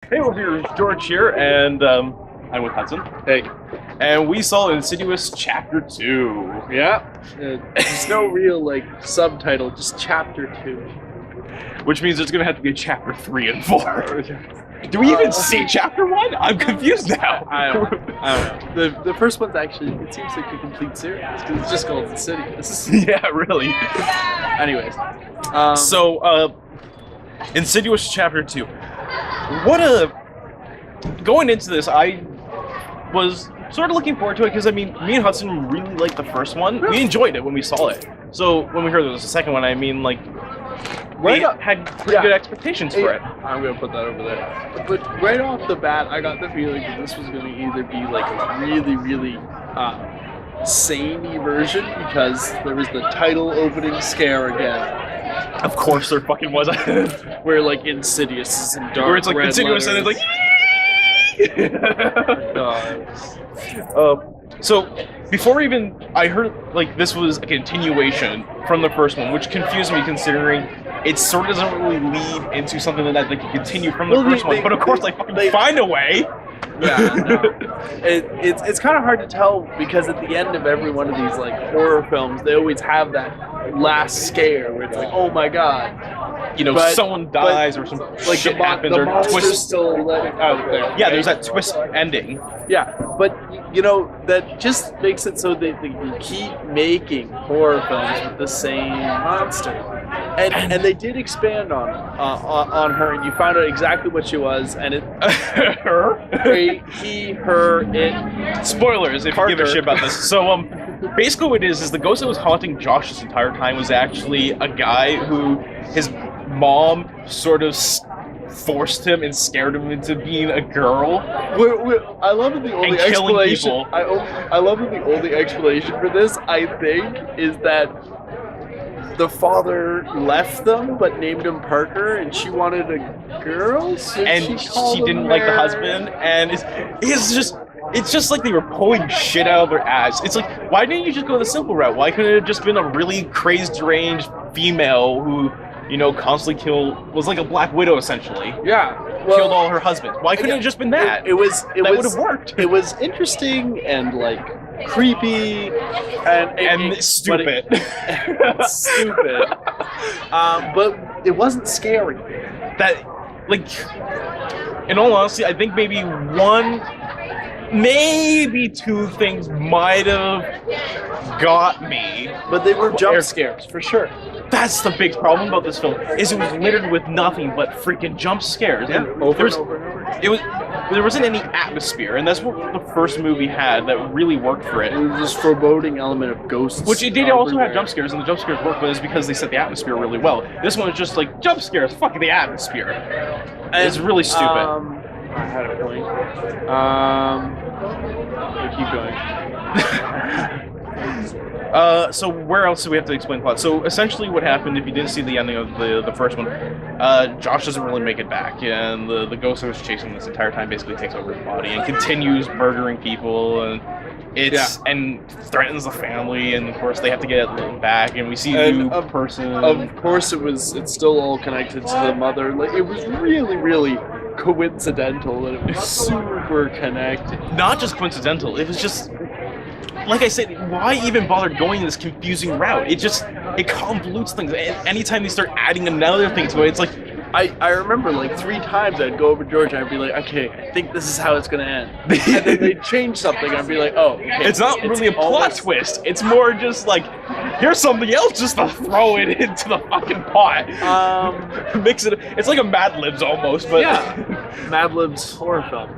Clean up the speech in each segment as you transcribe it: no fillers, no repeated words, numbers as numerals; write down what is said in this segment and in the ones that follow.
Hey, over here, George here, and I'm with Hudson. Hey. And we saw Insidious Chapter 2. Yeah. There's no real subtitle, just Chapter 2. Which means there's going to have to be a Chapter 3 and 4. Do we even see Chapter 1? I'm confused now. I don't know. The first one's actually, it seems like a complete series, because it's just called Insidious. Yeah, really. Anyways. Insidious Chapter 2. Going into this, I was sort of looking forward to it because, me and Hudson really liked the first one. We enjoyed it when we saw it. So when we heard there was a second one, we had pretty good expectations for it. I'm going to put that over there. But right off the bat, I got the feeling that this was going to either be a really, really samey version because there was the title opening scare again. Of course there fucking was. Where Insidious is in dark where it's red Insidious letters. and it's so before I heard this was a continuation from the first one, which confused me considering it sort of doesn't really lead into something that they can continue from the first one. But of course they find a way. Yeah, no. It's kind of hard to tell because at the end of every one of these horror films, they always have that last scare where it's oh my god, someone dies or some shit happens the or monster's still let it out there. Yeah, there's that twist ending. Yeah, but that just makes it so that you keep making horror films with the same monster. And they did expand on her, and you found out exactly what she was, and it her, he, her, it. Spoilers if you give a shit about this. So basically what it is the ghost that was haunting Josh this entire time was actually a guy who his mom sort of forced him and scared him into being a girl. I love that the only explanation. I love that the only explanation for this, I think, is that the father left them but named him Parker, and she wanted a girl, so and she didn't like the husband, and it's just like they were pulling shit out of their ass. It's why didn't you just go the simple route? Why couldn't it have just been a really crazed, deranged female who constantly was like a Black Widow essentially? Yeah, killed all her husbands. Why couldn't it have just been that? That would have worked. It was interesting and creepy and stupid. Stupid. But it wasn't scary. That in all honesty, I think maybe two things might have got me. But they were jump scares, for sure. That's the big problem about this film, is it was littered with nothing but freaking jump scares. Yeah, over and over. There wasn't any atmosphere, and that's what the first movie had that really worked for it. It was this foreboding element of ghosts. Which it did also have jump scares, and the jump scares worked, but it's because they set the atmosphere really well. This one was just jump scares, fuck the atmosphere. And it's really stupid. I had a point. Keep going. So where else do we have to explain plot? So essentially what happened, if you didn't see the ending of the first one, Josh doesn't really make it back, and the ghost that was chasing this entire time basically takes over his body and continues murdering people, and and threatens the family, and of course they have to get it back, and we see a new person. Of course it's still all connected to the mother. It was really, really coincidental that it was super connected. Not just coincidental, it was just, like I said, why even bother going this confusing route? It convolutes things. And anytime they start adding another thing to it, it's I remember 3 times I'd go over to George and I'd be okay, I think this is how it's going to end. And then they'd change something and I'd be oh, okay. It's not really a plot twist. It's more just here's something else just to throw it into the fucking pot. Mix it. It's like a Mad Libs almost, but... Yeah. Mad Libs horror film.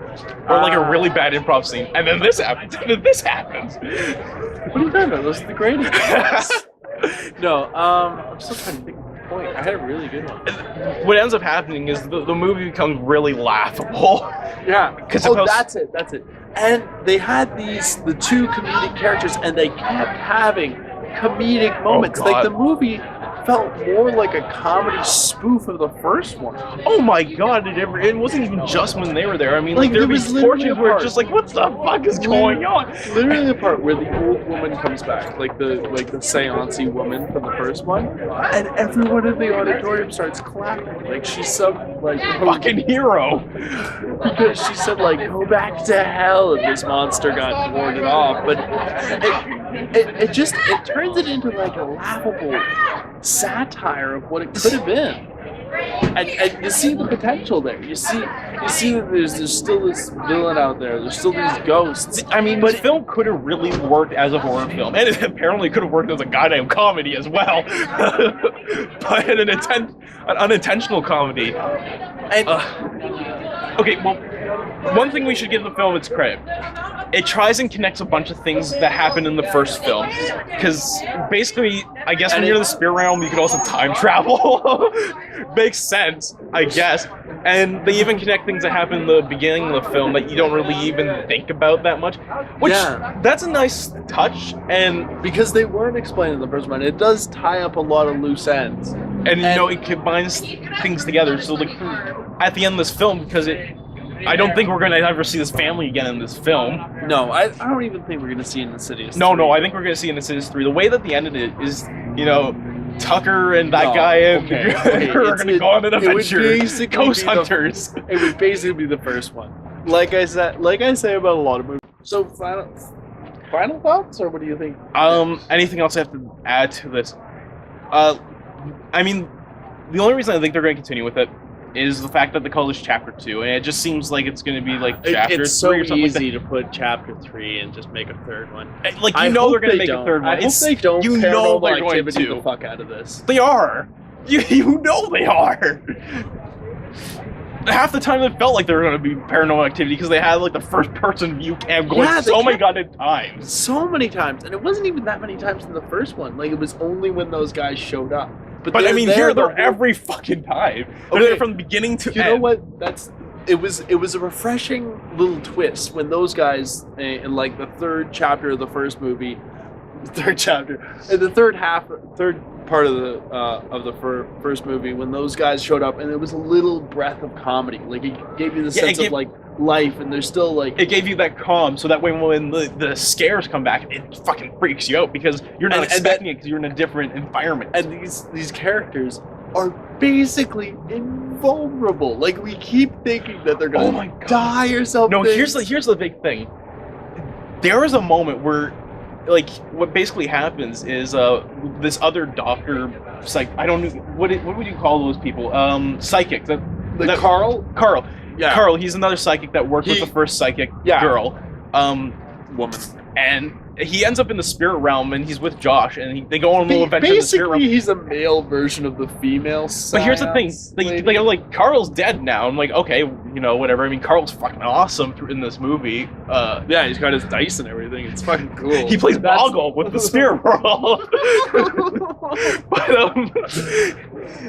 Or a really bad improv scene. And then this happens. And then this happens. What are you talking about? Those are the greatest ones. No, I'm still trying to think. Point. I had a really good one. What ends up happening is the movie becomes really laughable. Yeah. That's it. And they had the 2 comedic characters, and they kept having comedic moments. Oh, God. The movie felt more like a comedy spoof of the first one. Oh my god, it wasn't even just when they were there. I mean, like there was portions where it's just like, what the fuck is going on? Literally the part where the old woman comes back, like the seance-y woman from the first one, and everyone in the auditorium starts clapping. Like she's some like fucking hero. Because she said like, go back to hell, and this monster got warded off. But it turns it into like a laughable satire of what it could have been. And you see the potential there. You see that there's still this villain out there. There's still these ghosts. I mean, this film could have really worked as a horror film, and it apparently could have worked as a goddamn comedy as well. But an unintentional comedy. And okay, well, one thing we should give the film its credit. It tries and connects a bunch of things that happened in the first film. Because basically, I guess when you're in the spirit realm, you can also time travel. Makes sense, I guess. And they even connect things that happen in the beginning of the film that you don't really even think about that much. Which, that's a nice touch. And because they weren't explained in the first one, it does tie up a lot of loose ends. And you know, it combines things together. So, like, at the end of this film, because I don't think we're going to ever see this family again in this film. No, I don't even think we're going to see it in Insidious 3. No, I think we're going to see it in Insidious 3. The way that the end of it is, you know, Tucker and that guy and are going to go on an adventure. Ghost hunters. It would basically be the first one. Like I say about a lot of movies. So, final thoughts, or what do you think? Anything else I have to add to this? I mean, the only reason I think they're going to continue with it is the fact that they call this Chapter 2, and it just seems like it's going to be like Chapter 3 or something like that. It's so easy to put Chapter 3 and just make a third one. Like, you know they're going to make a third one. I hope they don't. You know they're going to the fuck out of this. They are. You know they are. Half the time it felt like they were going to be Paranormal Activity because they had like the first person view cam going so many goddamn times. So many times, and it wasn't even that many times in the first one. Like, it was only when those guys showed up. But I mean, here they're every fucking time. They're there from the beginning to end. You know what? It was a refreshing little twist when those guys in like the third chapter of the first movie, in the third part of the first movie, when those guys showed up, and it was a little breath of comedy. Like, it gave you the sense of like life, and there's still like, it gave you that calm, so that way when the scares come back, it fucking freaks you out because you're not expecting it because you're in a different environment. And these characters are basically invulnerable. Like, we keep thinking that they're gonna die or something. No, here's the big thing. There is a moment where, like, what basically happens is this other doctor, I don't know what would you call those people? Psychic. Carl. Yeah. Carl, he's another psychic that worked with the first psychic girl. Woman. And he ends up in the spirit realm, and he's with Josh, and they go on a little adventure in the spirit realm. Basically, he's a male version of the female science. But here's the thing. They like, Carl's dead now. I'm like, okay, you know, whatever. I mean, Carl's fucking awesome in this movie. Yeah, he's got his dice and everything. It's fucking cool. He plays Boggle with the spirit world. But,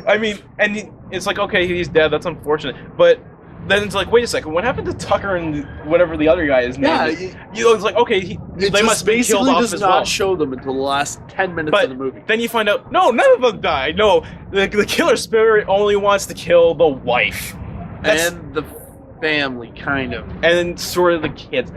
I mean, and it's like, okay, he's dead. That's unfortunate. But then it's like, wait a second, what happened to Tucker and whatever the other guy is named? Yeah, you know, it's like, okay, they must be killed off as well. It does not show them until the last 10 minutes of the movie. Then you find out, no, none of them died. No, the killer spirit only wants to kill the wife. And the family, kind of. And sort of the kids.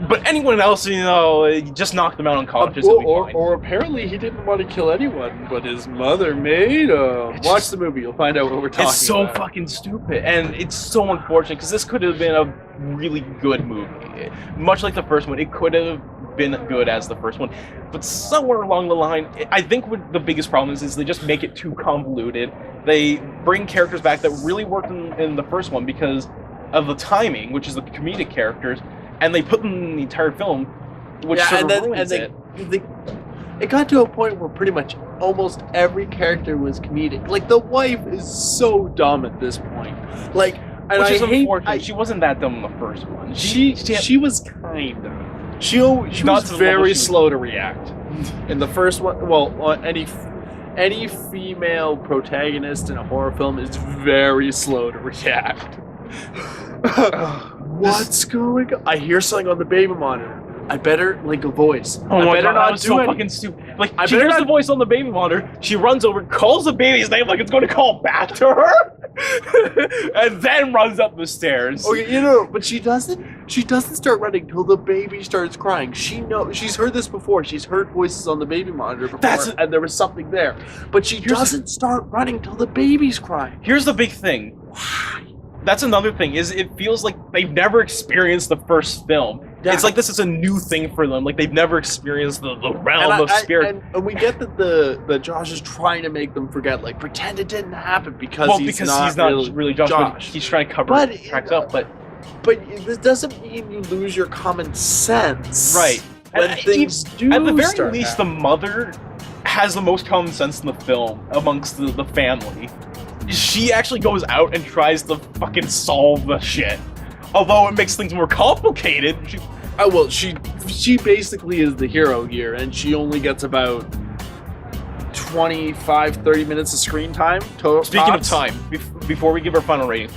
But anyone else, you know, just knock them out unconscious. Or apparently he didn't want to kill anyone, but his mother made him. Watch the movie, you'll find out what we're talking about. It's so fucking stupid, and it's so unfortunate, because this could have been a really good movie. Much like the first one, it could have been good as the first one. But somewhere along the line, I think what the biggest problem is they just make it too convoluted. They bring characters back that really worked in the first one because of the timing, which is the comedic characters, and they put them in the entire film, which sort of ruins it. It got to a point where pretty much almost every character was comedic. Like, the wife is so dumb at this point. Like, and which is unfortunate. She wasn't that dumb in the first one. She was kind of. She was very slow to react. In the first one, well, any female protagonist in a horror film is very slow to react. What's going on? I hear something on the baby monitor. I better like a voice. Oh I my better god, not that was do so anything. fucking stupid. Like, I she better hears not- the voice on the baby monitor, she runs over, calls the baby's name like it's going to call back to her, and then runs up the stairs. Okay, but she doesn't start running till the baby starts crying. She's heard this before. She's heard voices on the baby monitor before, and there was something there. But she doesn't start running till the baby's crying. Here's the big thing. That's another thing, is it feels like they've never experienced the first film. Yeah. It's like this is a new thing for them. Like, they've never experienced the realm of spirit. And we get that Josh is trying to make them forget, like, pretend it didn't happen because he's not really Josh. He's trying to cover tracks up, but this doesn't mean you lose your common sense. Right. When things do at the very least, the mother has the most common sense in the film amongst the family. She actually goes out and tries to fucking solve the shit. Although it makes things more complicated. She basically is the hero here, and she only gets about 25-30 minutes of screen time total. Speaking of time, before we give our final rating,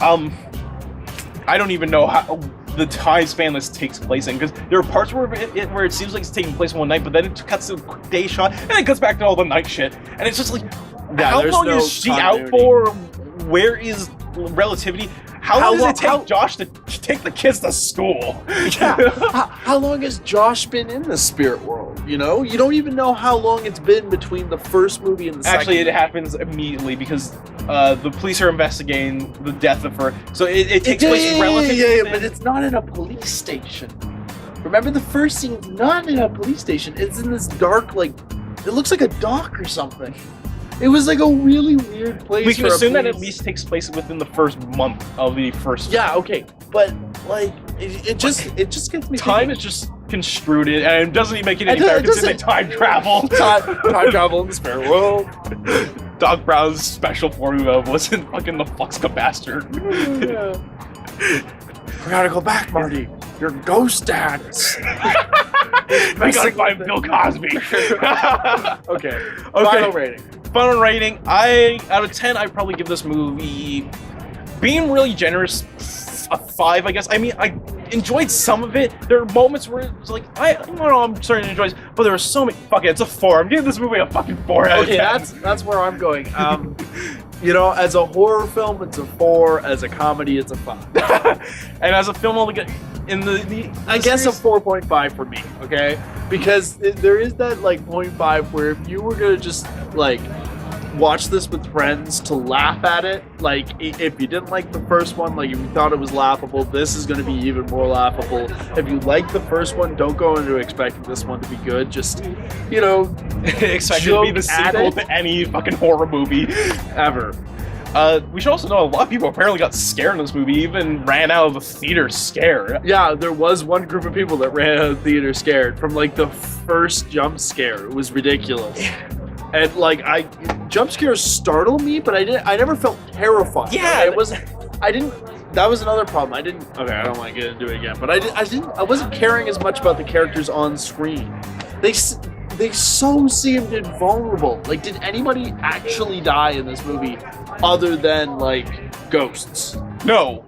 I don't even know how the time span this takes place in, because there are parts where it seems like it's taking place one night, but then it cuts to a quick day shot, and it cuts back to all the night shit, and it's just like, how long is she out for? Where is relativity? How long does it take Josh to take the kids to school? Yeah. How long has Josh been in the spirit world? You know? You don't even know how long it's been between the first movie and the second. Actually, it happens immediately because the police are investigating the death of her. So it takes place relatively. Yeah, but it's not in a police station. Remember, the first scene's not in a police station. It's in this dark, like, it looks like a dock or something. It was like a really weird place. We can assume that at least takes place within the first month of the first. Yeah, okay, but like it just gets me. Time is just construed, and it doesn't even make it any better considering time travel. Time travel in the spirit world. Doc Brown's special formula wasn't fucking the flux capacitor. We gotta go back, Marty. Your ghost dance. We gotta find Bill Cosby. Okay. Final rating. Final rating. Out of 10, I'd probably give this movie, being really generous, a 5, I guess. I mean, I enjoyed some of it. There are moments where it's like, I'm starting to enjoy this, but there were so many. Fuck it, it's a 4. I'm giving this movie a fucking 4 out of 10. That's where I'm going. As a horror film, it's a 4. As a comedy, it's a 5. And as a film, I guess a 4.5 for me. Okay, because there is that like 0.5 where if you were gonna just like watch this with friends to laugh at it, like if you didn't like the first one, like if you thought it was laughable, this is going to be even more laughable. If you like the first one, don't go into expecting this one to be good. Just expect it to be the sequel to any fucking horror movie ever. We should also know a lot of people apparently got scared in this movie, even ran out of the theater scared. Yeah, there was one group of people that ran out of the theater scared from like the first jump scare. It was ridiculous. And like jump scares startled me, but I never felt terrified. Yeah, it was. I didn't. That was another problem. I didn't. Okay, I don't want to get into it again. But I wasn't caring as much about the characters on screen. They so seemed invulnerable. Like, did anybody actually die in this movie, other than like ghosts? No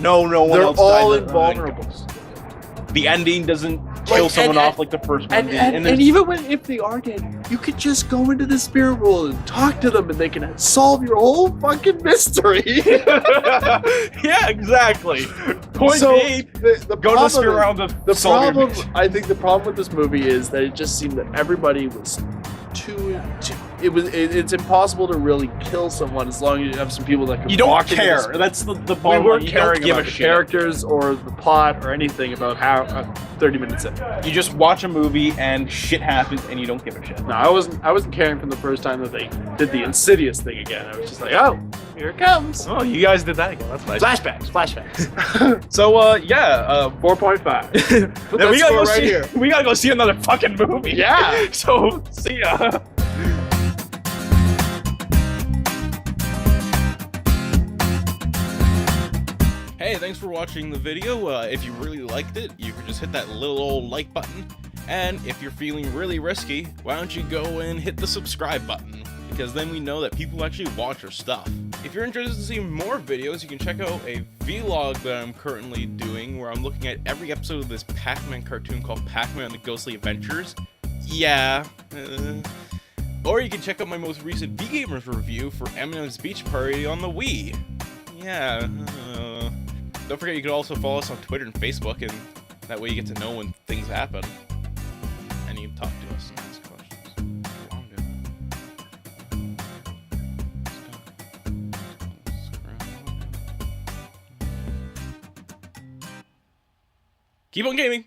one They're else all died. invulnerable. The ending doesn't kill someone off like the first one did. And even if they are dead, you could just go into the spirit world and talk to them, and they can solve your whole fucking mystery. Yeah, exactly. Point being, go to the spirit world to solve your mystery. I think the problem with this movie is that it just seemed that everybody was too it's impossible to really kill someone as long as you have some people that can you don't care. That's the bottom line. We weren't caring about the characters or the plot or anything about how 30 minutes in. You just watch a movie and shit happens and you don't give a shit. No, I wasn't caring from the first time that they did the Insidious thing again. I was just like, oh, here it comes. Oh, you guys did that again. That's nice. Flashbacks. So 4.5. Put that score right here. We gotta go see another fucking movie. Yeah. So see ya. Hey, thanks for watching the video. If you really liked it, you can just hit that little old like button. And if you're feeling really risky, why don't you go and hit the subscribe button? Because then we know that people actually watch our stuff. If you're interested in seeing more videos, you can check out a vlog that I'm currently doing where I'm looking at every episode of this Pac-Man cartoon called Pac-Man and the Ghostly Adventures. Yeah. Or you can check out my most recent V-Gamers review for Eminem's Beach Party on the Wii. Yeah. Don't forget you can also follow us on Twitter and Facebook, and that way you get to know when things happen. And you can talk to us and ask questions. Keep on gaming!